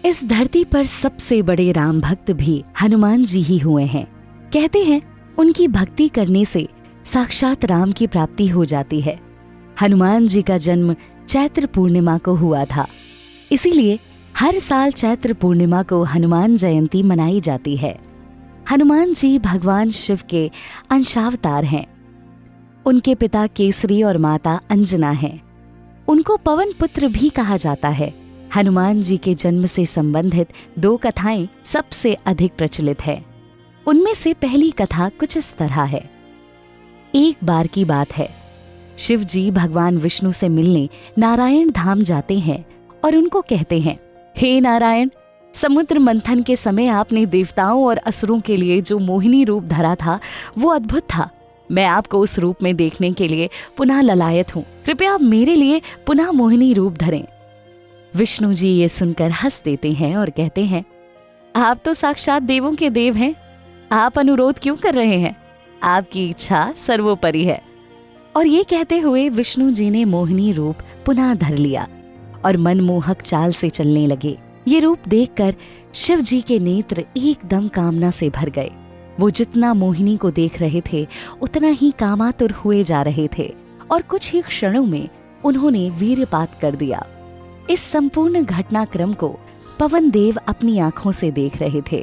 इस धरती पर सबसे बड़े राम भक्त भी हनुमान जी ही हुए हैं। कहते हैं उनकी भक्ति करने से साक्षात राम की प्राप्ति हो जाती है। हनुमान जी का जन्म चैत्र पूर्णिमा को हुआ था, इसीलिए हर साल चैत्र पूर्णिमा को हनुमान जयंती मनाई जाती है। हनुमान जी भगवान शिव के अंशावतार हैं। उनके पिता केसरी और माता अंजना हैं। उनको पवन पुत्र भी कहा जाता है। हनुमान जी के जन्म से संबंधित 2 कथाएं सबसे अधिक प्रचलित है। उनमें से पहली कथा कुछ इस तरह है। एक बार की बात है, शिव जी भगवान विष्णु से मिलने नारायण धाम जाते हैं और उनको कहते हैं, हे नारायण, समुद्र मंथन के समय आपने देवताओं और असुरों के लिए जो मोहिनी रूप धरा था वो अद्भुत था। मैं आपको उस रूप में देखने के लिए पुनः ललायत हूँ। कृपया आप मेरे लिए पुनः मोहिनी रूप धरें। विष्णु जी ये सुनकर हंस देते हैं और कहते हैं, आप तो साक्षात देवों के देव हैं, आप अनुरोध क्यों कर रहे हैं? आपकी इच्छा सर्वोपरि है। और ये कहते हुए विष्णु जी ने मोहिनी रूप पुनः धर लिया और मनमोहक चाल से चलने लगे। ये रूप देखकर शिव जी के नेत्र एकदम कामना से भर गए। वो जितना मोहिनी को देख रहे थे उतना ही कामातुर हुए जा रहे थे और कुछ ही क्षणों में उन्होंने वीरपात कर दिया। इस संपूर्ण घटनाक्रम को पवन देव अपनी आंखों से देख रहे थे।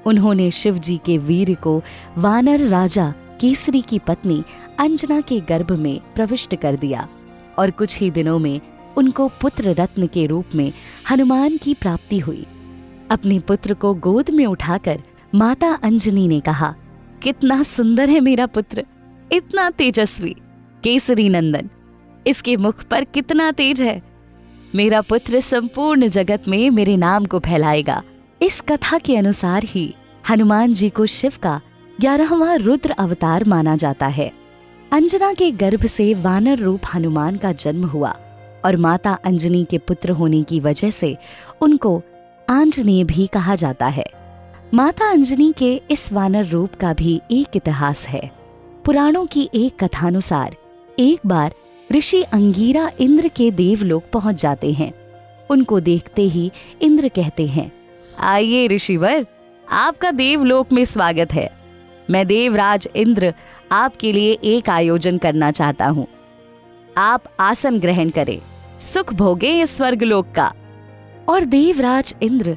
उन्होंने शिव जी के वीर को वानर राजा केसरी की पत्नी अंजना के गर्भ में प्रविष्ट कर दिया और कुछ ही दिनों में उनको पुत्र रत्न के रूप में हनुमान की प्राप्ति हुई। अपने पुत्र को गोद में उठाकर माता अंजनी ने कहा, कितना सुंदर है मेरा पुत्र, इतना तेजस्वी, केसरी नंदन, इसके मुख पर कितना तेज है। मेरा पुत्र संपूर्ण जगत में मेरे नाम को फैलाएगा। इस कथा के अनुसार ही हनुमान जी को शिव का 11वां रुद्र अवतार माना जाता है। अंजना के गर्भ से वानर रूप हनुमान का जन्म हुआ और माता अंजनी के पुत्र होने की वजह से उनको आंजनेय भी कहा जाता है। माता अंजनी के इस वानर रूप का भी एक इतिहास है। पुराणों की एक कथानुसार एक बार ऋषि अंगीरा इंद्र के देवलोक पहुंच जाते हैं। उनको देखते ही इंद्र कहते हैं, आइए ऋषिवर, आपका देवलोक में स्वागत है। मैं देवराज इंद्र आपके लिए एक आयोजन करना चाहता हूँ। आप आसन ग्रहण करें, सुख भोगे इस स्वर्गलोक का। और देवराज इंद्र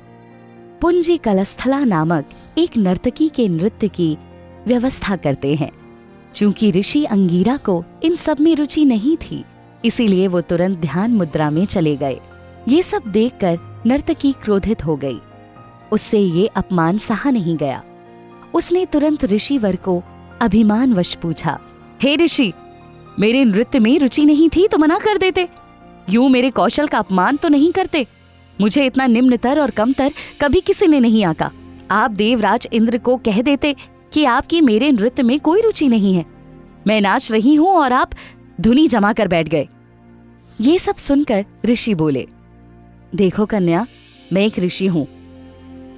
पुंजी कलस्थला नामक एक नर्तकी के नृत्य की व्यवस्था करते हैं। चूंकि ऋषि अंगीरा को इन सब में रुचि नहीं थी, इसीलिए वो तुरंत ध्यान मुद्रा में चले गए। ये सब देखकर नर्तकी क्रोधित हो गई। उससे ये अपमान सहा नहीं गया। उसने तुरंत ऋषिवर को अभिमानवश पूछा, हे ऋषि, मेरे नृत्य में रुचि नहीं थी तो मना कर देते। यूं मेरे कौशल का अपमान तो नहीं करते। मुझे इतना निम्नतर और कमतर कभी किसी ने नहीं आका। आप देवराज इंद्र को कह देते कि आपकी मेरे नृत्य में कोई रुचि नहीं है। मैं नाच रही हूं और आप धुनी जमा कर बैठ गए। ये सब सुनकर ऋषि बोले, देखो कन्या, मैं एक ऋषि हूं,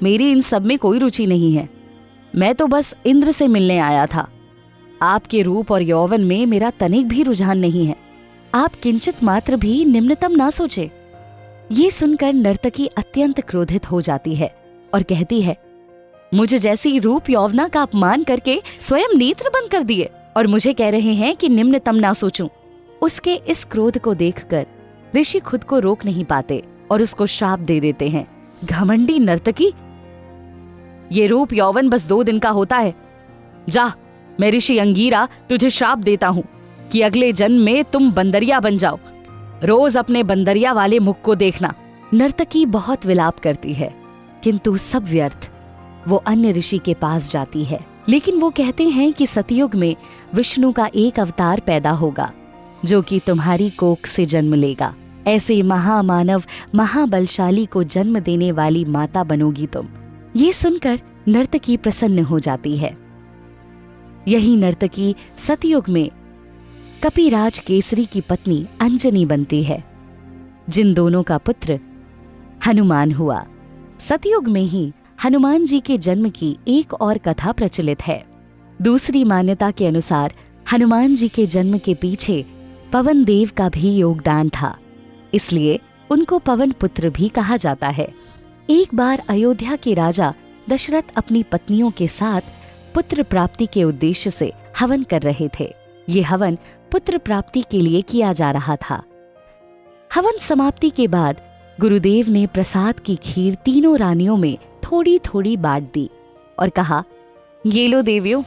मेरी इन सब में कोई रुचि नहीं है। मैं तो बस इंद्र से मिलने आया था। आपके रूप और यौवन में मेरा तनिक भी रुझान नहीं है। आप किंचित मात्र भी निम्नतम ना सोचे। ये सुनकर नर्तकी अत्यंत क्रोधित हो जाती है और कहती है, मुझे जैसी रूप यौवना का अपमान करके स्वयं नेत्र बंद कर दिए और मुझे कह रहे हैं कि निम्नतम ना सोचूं। उसके इस क्रोध को देखकर ऋषि खुद को रोक नहीं पाते और उसको श्राप दे देते हैं, घमंडी नर्तकी, ये रूप यौवन बस 2 दिन का होता है। जा, मैं ऋषि अंगीरा तुझे श्राप देता हूँ कि अगले जन्म में तुम बंदरिया बन जाओ। रोज अपने बंदरिया वाले मुख को देखना। नर्तकी बहुत विलाप करती है, किंतु सब व्यर्थ। वो अन्य ऋषि के पास जाती है, लेकिन वो कहते हैं कि सतयुग में विष्णु का एक अवतार पैदा होगा जो कि तुम्हारी कोख से जन्म लेगा। ऐसे महामानव महाबलशाली को जन्म देने वाली माता बनोगी तुम। ये सुनकर नर्तकी प्रसन्न हो जाती है। यही नर्तकी सतयुग में कपिराज केसरी की पत्नी अंजनी बनती है, जिन दोनों का पुत्र हनुमान हुआ। सतयुग में ही हनुमान जी के जन्म की एक और कथा प्रचलित है। दूसरी मान्यता के अनुसार हनुमान जी के जन्म के पीछे पवन देव का भी योगदान था, इसलिए उनको पवन पुत्र भी कहा जाता है। एक बार अयोध्या के राजा दशरथ अपनी पत्नियों के साथ पुत्र प्राप्ति के उद्देश्य से हवन कर रहे थे। ये हवन पुत्र प्राप्ति के लिए किया जा रहा था। हवन समाप्ति के बाद गुरुदेव ने प्रसाद की खीर तीनों रानियों में थोड़ी थोड़ी बांट दी और कहा, ये लो देवियों,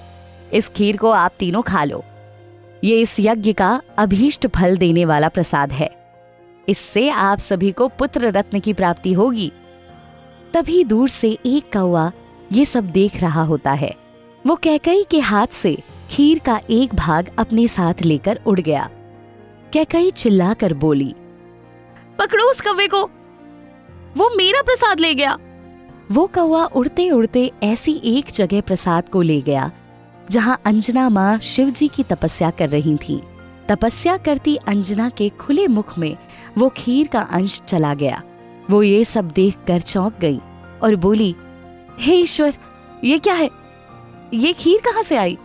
इस खीर को आप तीनों खा लो। ये इस यज्ञ का अभीष्ट फल देने वाला प्रसाद है। इससे आप सभी को पुत्र रत्न की प्राप्ति होगी। तभी दूर से एक कौवा ये सब देख रहा होता है। वो कैकई के हाथ से खीर का एक भाग अपने साथ लेकर उड़ गया। कैकई चिल्लाकर बोली, पकड़ो उस कौवे को, वो मेरा प्रसाद ले गया। वो कौवा उड़ते उड़ते ऐसी एक जगह प्रसाद को ले गया जहां अंजना माँ शिव जी की तपस्या कर रही थी। तपस्या करती अंजना के खुले मुख में वो खीर का अंश चला गया। वो ये सब देखकर चौंक गई और बोली, हे ईश्वर, ये क्या है? ये खीर कहाँ से आई?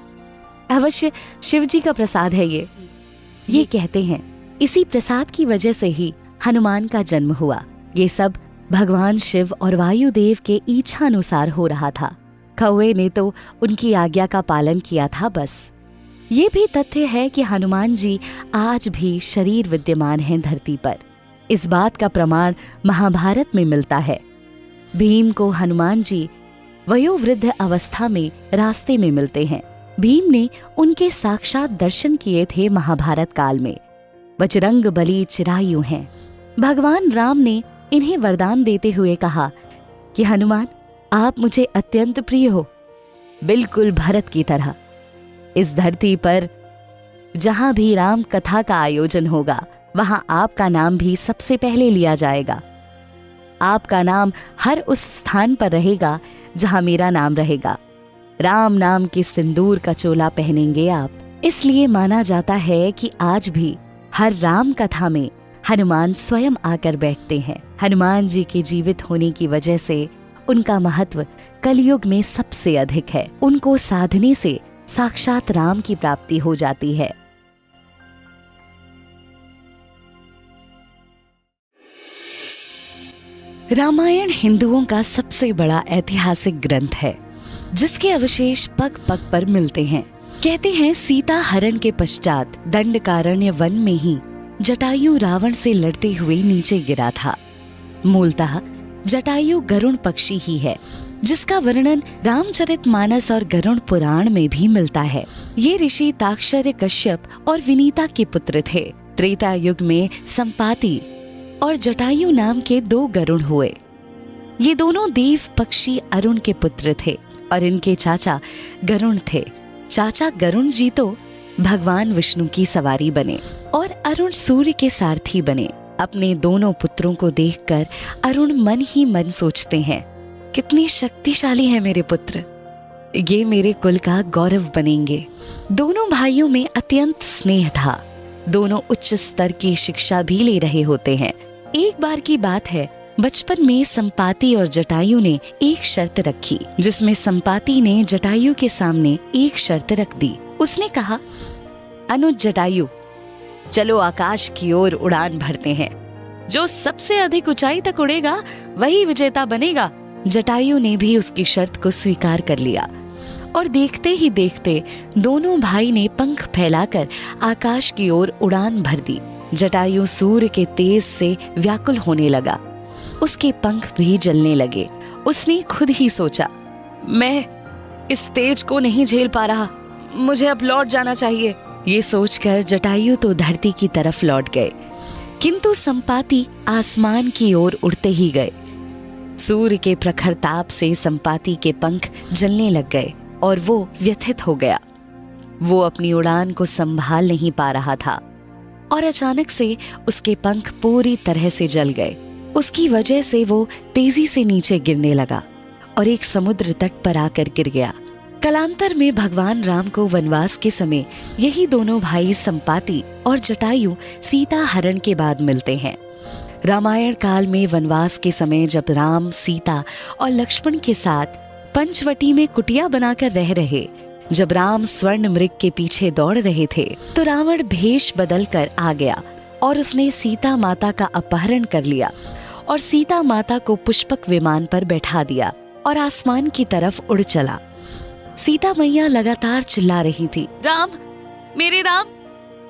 अवश्य शिव जी का प्रसाद है ये कहते हैं इसी प्रसाद की वजह से ही हनुमान का जन्म हुआ। ये सब भगवान शिव और वायुदेव के इच्छानुसार हो रहा था। कौवे ने तो उनकी आज्ञा का पालन किया था बस। ये भी तथ्य है कि हनुमान जी आज भी शरीर विद्यमान हैं धरती पर। इस बात का प्रमाण महाभारत में मिलता है। भीम को हनुमान जी वयोवृद्ध अवस्था में रास्ते में मिलते हैं। भीम ने उनके साक्षात दर्शन किए थे महाभारत काल में। बजरंग बली चिरायु हैं। भगवान राम ने इन्हें वरदान देते हुए कहा कि हनुमान, आप मुझे अत्यंत प्रिय हो, बिल्कुल भरत की तरह। इस धरती पर जहां भी राम कथा का आयोजन होगा वहां आपका नाम भी सबसे पहले लिया जाएगा। आपका नाम हर उस स्थान पर रहेगा जहां मेरा नाम रहेगा। राम नाम के सिंदूर का चोला पहनेंगे आप। इसलिए माना जाता है कि आज भी हर राम कथा में हनुमान स्वयं आकर बैठते हैं। हनुमान जी के जीवित होने की वजह से उनका महत्व कलयुग में सबसे अधिक है। उनको साधने से साक्षात राम की प्राप्ति हो जाती है। रामायण हिंदुओं का सबसे बड़ा ऐतिहासिक ग्रंथ है जिसके अवशेष पग पग पर मिलते हैं। कहते हैं सीता हरण के पश्चात दंडकारण्य वन में ही जटायु रावण से लड़ते हुए नीचे गिरा था। मूलतः जटायु गरुण पक्षी ही है जिसका वर्णन रामचरितमानस और गरुड़ पुराण में भी मिलता है। ये ऋषि ताक्षर्य कश्यप और विनीता के पुत्र थे। त्रेता युग में संपाति और जटायु नाम के 2 गरुड़ हुए। ये दोनों देव पक्षी अरुण के पुत्र थे और इनके चाचा गरुड़ थे। चाचा गरुड़ जी तो भगवान विष्णु की सवारी बने और अरुण सूर्य के सारथी बने। अपने दोनों पुत्रों को देखकर अरुण मन ही मन सोचते हैं, कितने शक्तिशाली हैं मेरे पुत्र, ये मेरे कुल का गौरव बनेंगे। दोनों भाइयों में अत्यंत स्नेह था। दोनों उच्च स्तर की शिक्षा भी ले रहे होते हैं। एक बार की बात है, बचपन में संपाति और जटायु ने एक शर्त रखी जिसमें संपाति ने जटायु के सामने एक शर्त रख दी। उसने कहा, अनुज जटायु, चलो आकाश की ओर उड़ान भरते हैं। जो सबसे अधिक ऊंचाई तक उड़ेगा वही विजेता बनेगा। जटायु ने भी उसकी शर्त को स्वीकार कर लिया और देखते ही देखते दोनों भाई ने पंख फैलाकर आकाश की ओर उड़ान भर दी। जटायु सूर्य के तेज से व्याकुल होने लगा। उसके पंख भी जलने लगे। उसने खुद ही सोचा, मैं इस तेज को नहीं झेल पा रहा, मुझे अब लौट जाना चाहिए। ये सोचकर जटायु तो धरती की तरफ लौट गए, किंतु संपाति आसमान की ओर उड़ते ही गए। सूर्य के प्रखर ताप से संपाति के पंख जलने लग गए और वो व्यथित हो गया। वो अपनी उड़ान को संभाल नहीं पा रहा था और अचानक से उसके पंख पूरी तरह से जल गए। उसकी वजह से वो तेजी से नीचे गिरने लगा और एक समुद्र तट पर आकर गिर गया। कालांतर में भगवान राम को वनवास के समय यही दोनों भाई संपाति और जटायु सीता हरण के बाद मिलते हैं। रामायण काल में वनवास के समय जब राम, सीता और लक्ष्मण के साथ पंचवटी में कुटिया बनाकर रह रहे, जब राम स्वर्ण मृग के पीछे दौड़ रहे थे, तो रावण भेष बदल कर आ गया और उसने सीता माता का अपहरण कर लिया और सीता माता को पुष्पक विमान पर बैठा दिया और आसमान की तरफ उड़ चला। सीता मैया लगातार चिल्ला रही थी, राम, मेरे राम,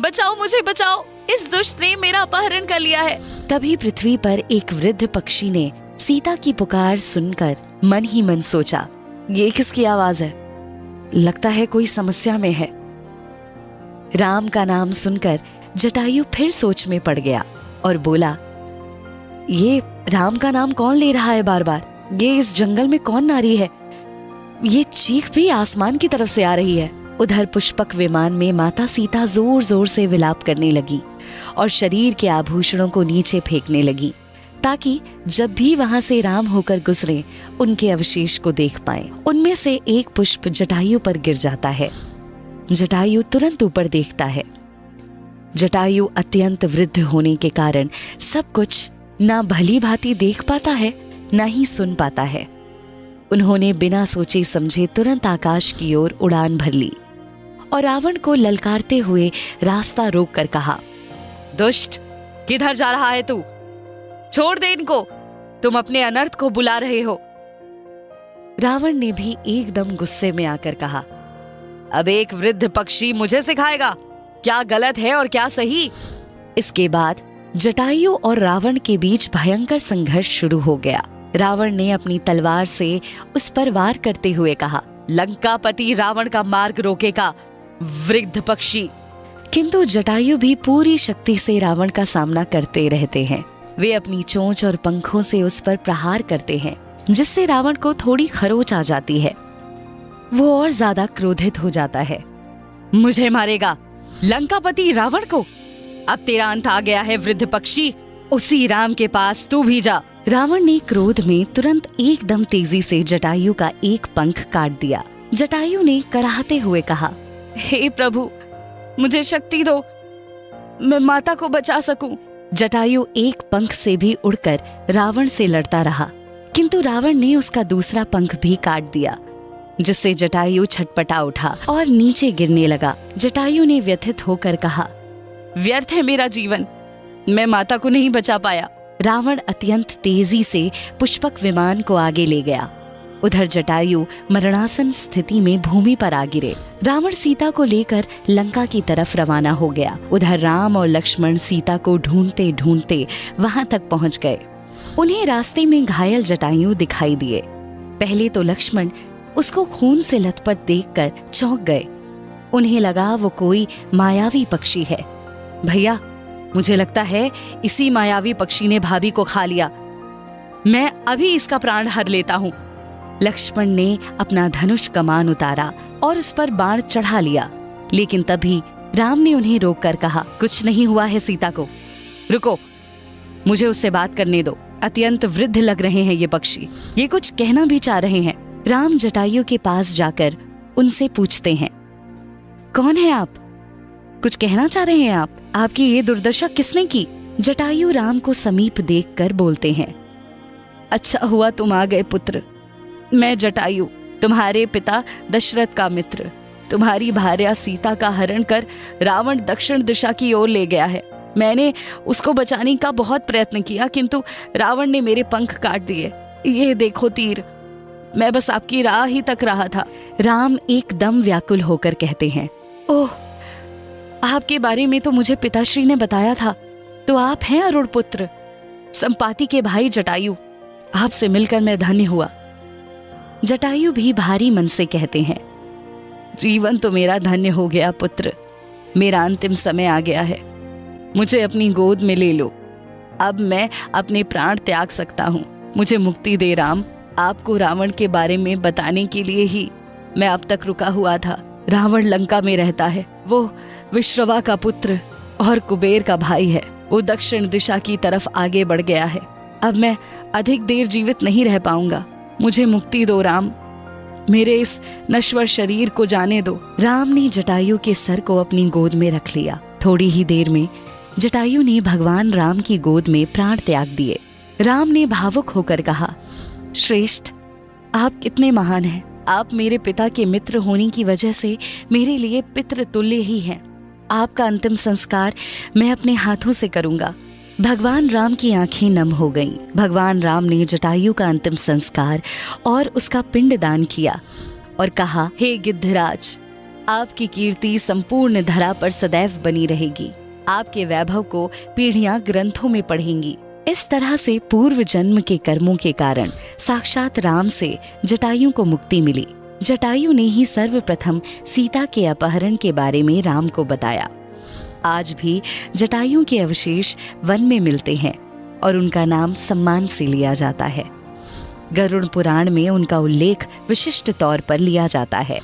बचाओ, मुझे बचाओ, इस दुष्ट ने मेरा अपहरण कर लिया है। तभी पृथ्वी पर एक वृद्ध पक्षी ने सीता की पुकार सुनकर मन ही मन सोचा, ये किसकी आवाज है? लगता है कोई समस्या में है। राम का नाम सुनकर जटायु फिर सोच में पड़ गया और बोला, ये राम का नाम कौन ले रहा है बार बार? ये इस जंगल में कौन नारी है? ये चीख भी आसमान की तरफ से आ रही है। उधर पुष्पक विमान में माता सीता जोर जोर से विलाप करने लगी और शरीर के आभूषणों को नीचे फेंकने लगी, ताकि जब भी वहां से राम होकर गुजरे उनके अवशेष को देख पाएं। उनमें से एक पुष्प जटायु पर गिर जाता है। जटायु तुरंत ऊपर देखता है। जटायु अत्यंत वृद्ध होने के कारण सब कुछ ना भली भांति देख पाता है, ना ही सुन पाता है। उन्होंने बिना सोचे समझे तुरंत आकाश की ओर उड़ान भर ली और रावण को ललकारते हुए रास्ता रोक कर कहा, दुष्ट, किधर जा रहा है तू? छोड़ दे इनको, तुम अपने अनर्थ को बुला रहे हो। रावण ने भी एकदम गुस्से में आकर कहा, अब एक वृद्ध पक्षी मुझे सिखाएगा क्या गलत है और क्या सही? इसके बाद जटायु और रावण के बीच भयंकर संघर्ष शुरू हो गया। रावण ने अपनी तलवार से उस पर वार करते हुए कहा, लंकापति रावण का मार्ग रोकेगा वृद्ध पक्षी। किंतु जटायु भी पूरी शक्ति से रावण का सामना करते रहते हैं। वे अपनी चोंच और पंखों से उस पर प्रहार करते हैं, जिससे रावण को थोड़ी खरोच आ जाती है। वो और ज्यादा क्रोधित हो जाता है। मुझे मारेगा, लंकापति रावण को? अब तेरा अंत आ गया है वृद्ध पक्षी, उसी राम के पास तू भी जा। रावण ने क्रोध में तुरंत एकदम तेजी से जटायु का एक पंख काट दिया। जटायु ने कराहते हुए कहा, हे प्रभु, मुझे शक्ति दो, मैं माता को बचा सकूं। जटायु एक पंख से भी उड़कर रावण से लड़ता रहा, किंतु रावण ने उसका दूसरा पंख भी काट दिया, जिससे जटायु छटपटा उठा और नीचे गिरने लगा। जटायु ने व्यथित होकर कहा, व्यर्थ है मेरा जीवन, मैं माता को नहीं बचा पाया। रावण अत्यंत तेजी से पुष्पक विमान को आगे ले गया। उधर जटायु मरणासन स्थिति में भूमि पर आ गिरे। रावण सीता को लेकर लंका की तरफ रवाना हो गया। उधर राम और लक्ष्मण सीता को ढूंढते ढूंढते वहां तक पहुंच गए। उन्हें रास्ते में घायल जटायु दिखाई दिए। पहले तो लक्ष्मण उसको खून से लथपथ देखकर चौंक गए। उन्हें लगा वो कोई मायावी पक्षी है। भैया, मुझे लगता है इसी मायावी पक्षी ने भाभी को खा लिया, मैं अभी इसका प्राण हर लेता हूँ। लक्ष्मण ने अपना धनुष कमान उतारा और उस पर बाण चढ़ा लिया, लेकिन तभी राम ने उन्हें रोककर कहा, कुछ नहीं हुआ है सीता को, रुको, मुझे उससे बात करने दो। अत्यंत वृद्ध लग रहे हैं ये पक्षी, ये कुछ कहना भी चाह रहे हैं। राम जटायु के पास जाकर उनसे पूछते हैं, कौन है आप? कुछ कहना चाह रहे हैं आप? आपकी ये दुर्दशा किसने की? जटायु राम को समीप देखकर बोलते हैं, अच्छा हुआ तुम आ गए पुत्र। मैं जटायु, तुम्हारे पिता दशरथ का मित्र। तुम्हारी भार्या सीता का हरण कर रावण दक्षिण दिशा की ओर ले गया है। मैंने उसको बचाने का बहुत प्रयत्न किया, किंतु रावण ने मेरे पंख काट दिए। ये देखो तीर, मैं बस आपकी राह ही तक रहा था। राम एकदम व्याकुल होकर कहते हैं, ओह, आपके बारे में तो मुझे पिताश्री ने बताया था। तो आप हैं अरुण पुत्र, संपाति के भाई जटायु। आपसे मिलकर मैं धन्य हुआ। जटायु भी भारी मन से कहते हैं, जीवन तो मेरा धन्य हो गया पुत्र, मेरा अंतिम समय आ गया है, मुझे अपनी गोद में ले लो। अब मैं अपने प्राण त्याग सकता हूँ। मुझे मुक्ति दे राम। आपको रावण के बारे में बताने के लिए ही मैं अब तक रुका हुआ था। रावण लंका में रहता है। वो विश्रवा का पुत्र और कुबेर का भाई है। वो दक्षिण दिशा की तरफ आगे बढ़ गया है। अब मैं अधिक देर जीवित नहीं रह पाऊंगा। मुझे मुक्ति दो राम, मेरे इस नश्वर शरीर को जाने दो। राम ने जटायु के सर को अपनी गोद में रख लिया। थोड़ी ही देर में जटायु ने भगवान राम की गोद में प्राण त्याग दिए। राम ने भावुक होकर कहा, श्रेष्ठ, आप कितने महान हैं। आप मेरे पिता के मित्र होने की वजह से मेरे लिए पितृ तुल्य ही हैं। आपका अंतिम संस्कार मैं अपने हाथों से करूंगा। भगवान राम की आंखें नम हो गईं। भगवान राम ने जटायु का अंतिम संस्कार और उसका पिंडदान किया और कहा, हे गिद्धराज, आपकी कीर्ति संपूर्ण धरा पर सदैव बनी रहेगी। आपके वैभव को पीढ़ियां ग्रंथों में पढ़ेंगी। इस तरह से पूर्व जन्म के कर्मों के कारण साक्षात राम से जटायु को मुक्ति मिली। जटायु ने ही सर्वप्रथम सीता के अपहरण के बारे में राम को बताया। आज भी जटायु के अवशेष वन में मिलते हैं और उनका नाम सम्मान से लिया जाता है। गरुड़ पुराण में उनका उल्लेख विशिष्ट तौर पर लिया जाता है।